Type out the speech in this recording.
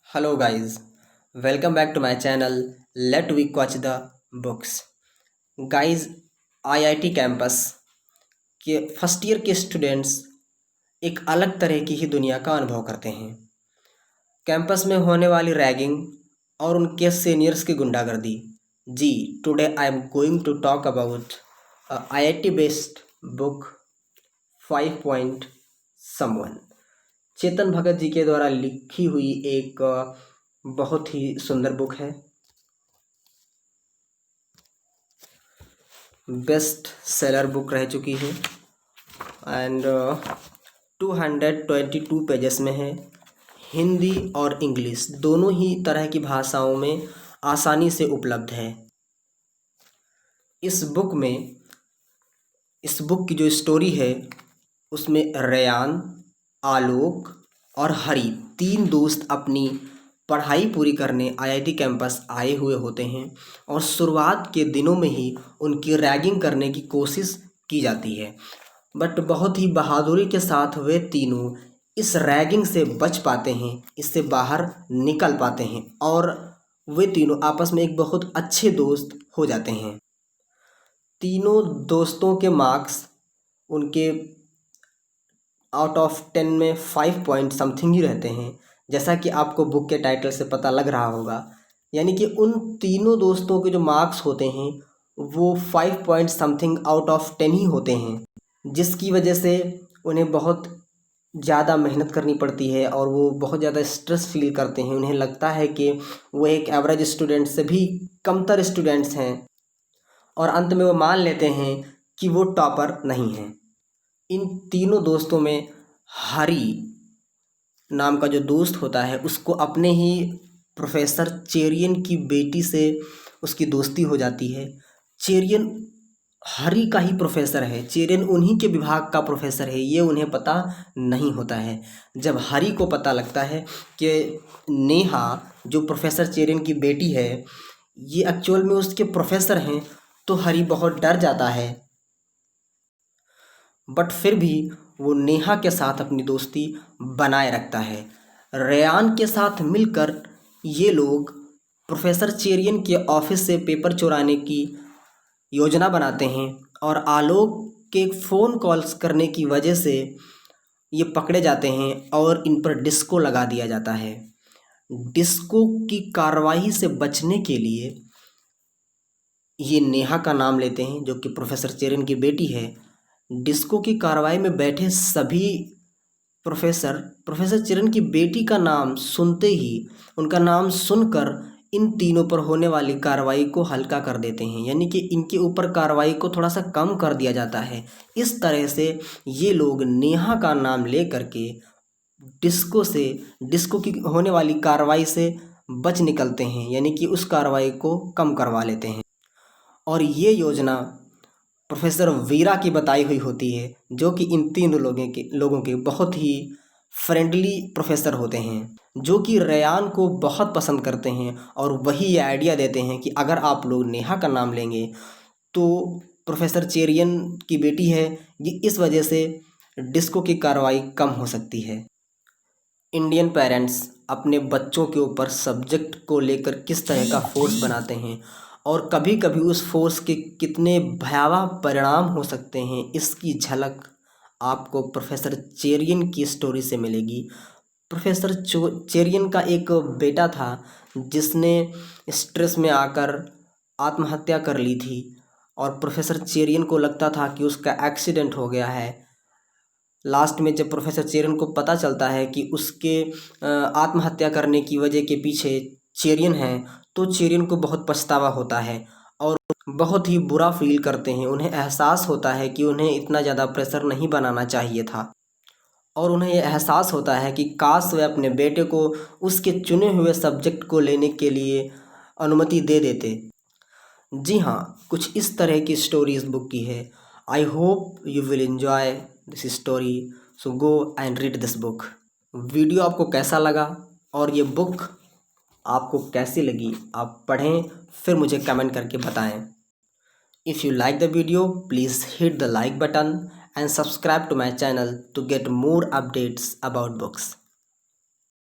Hello guys, welcome back to my channel. Let we watch the books. Guys, IIT campus के first year के students एक अलग तरह की ही दुनिया का अनुभव करते हैं। कैंपस में होने वाली रैगिंग और उनके सीनियर्स की गुंडागर्दी। जी, today I am going to talk about IIT based book 5 point someone. Chetan Bhagat ji के द्वारा लिखी हुई एक बहुत ही सुंदर बुक है। बेस्ट सेलर बुक रह चुकी है एंड 222 पेजेस में है। हिंदी और इंग्लिश दोनों ही तरह की भाषाओं में आसानी से उपलब्ध है। इस बुक की जो स्टोरी है उसमें रेयान, आलोक और हरी 3 दोस्त अपनी पढ़ाई पूरी करने आईआईटी कैंपस आए हुए होते हैं और शुरुआत के दिनों में ही उनकी रैगिंग करने की कोशिश की जाती है, बट बहुत ही बहादुरी के साथ वे तीनों इस रैगिंग से बच पाते हैं, इससे बाहर निकल पाते हैं और वे तीनों आपस में एक बहुत अच्छे दोस्त हो जाते हैं। तीनों दोस्तों के मार्क्स उनके आउट ऑफ 10 में 5 पॉइंट समथिंग ही रहते हैं, जैसा कि आपको बुक के टाइटल से पता लग रहा होगा। यानी कि उन तीनों दोस्तों के जो मार्क्स होते हैं वो 5 पॉइंट समथिंग आउट ऑफ 10 ही होते हैं, जिसकी वजह से उन्हें बहुत ज़्यादा मेहनत करनी पड़ती है और वो बहुत ज़्यादा स्ट्रेस फील करते हैं। उन्हें लगता है कि वो एक एवरेज स्टूडेंट से भी कमतर स्टूडेंट्स हैं और अंत में वो मान लेते हैं कि वो टॉपर नहीं हैं। इन तीनों दोस्तों में हरी नाम का जो दोस्त होता है उसको अपने ही प्रोफेसर चेरियन की बेटी से उसकी दोस्ती हो जाती है। चेरियन हरी का ही प्रोफेसर है, चेरियन उन्हीं के विभाग का प्रोफेसर है, ये उन्हें पता नहीं होता है। जब हरी को पता लगता है कि नेहा जो प्रोफेसर चेरियन की बेटी है ये एक्चुअल में उसके प्रोफेसर हैं, तो हरी बहुत डर जाता है, बट फिर भी वो नेहा के साथ अपनी दोस्ती बनाए रखता है। रेयान के साथ मिलकर ये लोग प्रोफेसर चेरियन के ऑफिस से पेपर चुराने की योजना बनाते हैं और आलोक के फ़ोन कॉल्स करने की वजह से ये पकड़े जाते हैं और इन पर डिस्को लगा दिया जाता है। डिस्को की कार्रवाई से बचने के लिए ये नेहा का नाम लेते हैं जो कि प्रोफेसर चेरियन की बेटी है। डिस्को की कार्रवाई में बैठे सभी प्रोफेसर चेरियन की बेटी का नाम सुनते ही उनका नाम सुनकर इन तीनों पर होने वाली कार्रवाई को हल्का कर देते हैं, यानी कि इनके ऊपर कार्रवाई को थोड़ा सा कम कर दिया जाता है। इस तरह से ये लोग नेहा का नाम ले करके डिस्को की होने वाली कार्रवाई से बच निकलते हैं, यानी कि उस कार्रवाई को कम करवा लेते हैं। और ये योजना प्रोफेसर वीरा की बताई हुई होती है, जो कि इन तीनों लोगों के बहुत ही फ्रेंडली प्रोफेसर होते हैं, जो कि रेयान को बहुत पसंद करते हैं और वही ये आइडिया देते हैं कि अगर आप लोग नेहा का नाम लेंगे तो प्रोफेसर चेरियन की बेटी है, ये इस वजह से डिस्को की कार्रवाई कम हो सकती है। इंडियन पेरेंट्स अपने बच्चों के ऊपर सब्जेक्ट को लेकर किस तरह का फोर्स बनाते हैं और कभी कभी उस फोर्स के कितने भयावह परिणाम हो सकते हैं, इसकी झलक आपको प्रोफेसर चेरियन की स्टोरी से मिलेगी। प्रोफेसर चेरियन का एक बेटा था जिसने स्ट्रेस में आकर आत्महत्या कर ली थी और प्रोफेसर चेरियन को लगता था कि उसका एक्सीडेंट हो गया है। लास्ट में जब प्रोफेसर चेरियन को पता चलता है कि उसके आत्महत्या करने की वजह के पीछे चेरियन है, तो चेरियन को बहुत पछतावा होता है और बहुत ही बुरा फील करते हैं। उन्हें एहसास होता है कि उन्हें इतना ज़्यादा प्रेशर नहीं बनाना चाहिए था और उन्हें यह एहसास होता है कि काश वे अपने बेटे को उसके चुने हुए सब्जेक्ट को लेने के लिए अनुमति दे देते। जी हाँ, कुछ इस तरह की स्टोरी इस बुक की है। I hope you will enjoy this story, so go and read this book. Video आपको कैसा लगा और ये बुक आपको कैसी लगी आप पढ़ें, फिर मुझे कमेंट करके बताएं। If you like the video, please hit the like button and subscribe to my channel to get more updates about books.